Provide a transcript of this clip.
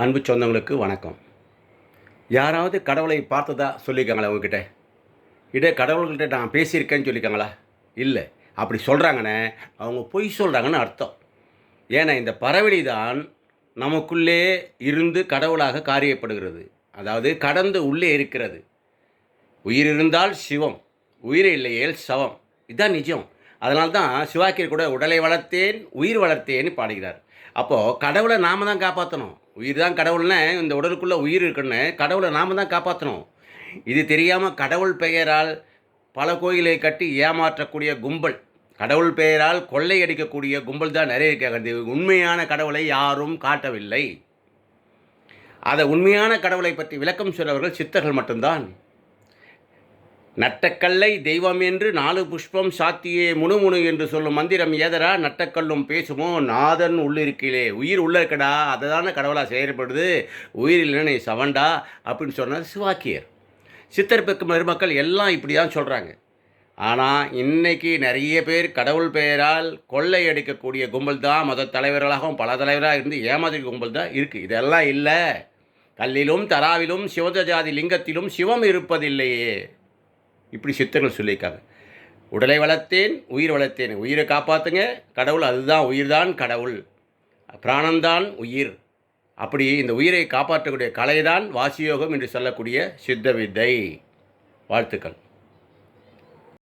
அன்பு சொந்தங்களுக்கு வணக்கம். யாராவது கடவுளை பார்த்ததா சொல்லியிருக்காங்களா உங்ககிட்ட? கடவுள்கிட்ட நான் பேசியிருக்கேன்னு சொல்லியிருக்காங்களா? இல்ல. அப்படி சொல்றாங்கன்னா, அவங்க பொய் சொல்றாங்கன்னு அர்த்தம். ஏன்னா, இந்த பறவெளி தான் நமக்குள்ளே இருந்து கடவுளாக காரியப்படுகிறது. அதாவது கடந்து உள்ளே இருக்கிறது. உயிர் இருந்தால் சிவம், உயிர் இல்லையேல் சவம். இதான் நிஜம். அதனால தான் சிவாக்கியர் கூட "உடலை வளர்த்தேன், உயிர் வளர்த்தேன்னு" பாடுகிறார். அப்போ கடவுள நாம தான் காப்பாத்தணும். உயிர் தான் கடவுள்னு இந்த உடலுக்குள்ள உயிர் இருக்குன்னு கடவுள நாம தான் காப்பாத்தணும். இது தெரியாம கடவுள் பெயரால் பல கோயிலை கட்டி ஏமாற்றக்கூடிய கும்பல், கடவுள் பெயரால் கொள்ளையடிக்கக்கூடிய கும்பல் தான் நெறைய இருக்காங்க. உண்மையான கடவுளை யாரும் காட்டவில்லை. உண்மையான கடவுளை பற்றி விளக்கம் சொன்னவர்கள் சித்தர்கள் மட்டும்தான். நட்டக்கல்லை தெய்வம் என்று 4 புஷ்பம் சாத்தியே முணுமுணு என்று சொல்லும் மந்திரம் ஏதரா நட்டக்கல்லும் பேசுமோ நாதன் உள்ளிருக்கிலே. உயிர் உள்ள இருக்கடா, அதை தானே கடவுளாக செயல்படுது. உயிர் இல்லைன்னா நீ சவண்டா அப்படின்னு சொன்னது சிவாக்கியர். சித்தர் பெக்கும் பெருமக்கள் எல்லாம் இப்படி தான் சொல்கிறாங்க. ஆனால் இன்னைக்கு நிறைய பேர் கடவுள் பெயரால் கொள்ளையடிக்கக்கூடிய கும்பல் தான் தலைவர்களாகவும் பல தலைவராக இருந்து ஏமாதிரி கும்பல் தான் இருக்குது. இதெல்லாம் இல்லை. கல்லிலும் தராவிலும் சிவத ஜாதி லிங்கத்திலும் சிவம் இருப்பதில்லையே. இப்படி சித்தர்கள் சொல்லியிருக்காங்க. உடலை வளர்த்தேன், உயிர் வளர்த்தேன். உயிரை காப்பாற்றுங்க, கடவுள் அதுதான், உயிர் தான் கடவுள், பிராணந்தான் உயிர். அப்படி இந்த உயிரை காப்பாற்றக்கூடிய கலைதான் வாசியோகம் என்று சொல்லக்கூடிய சித்த வித்தை. வாழ்த்துக்கள்.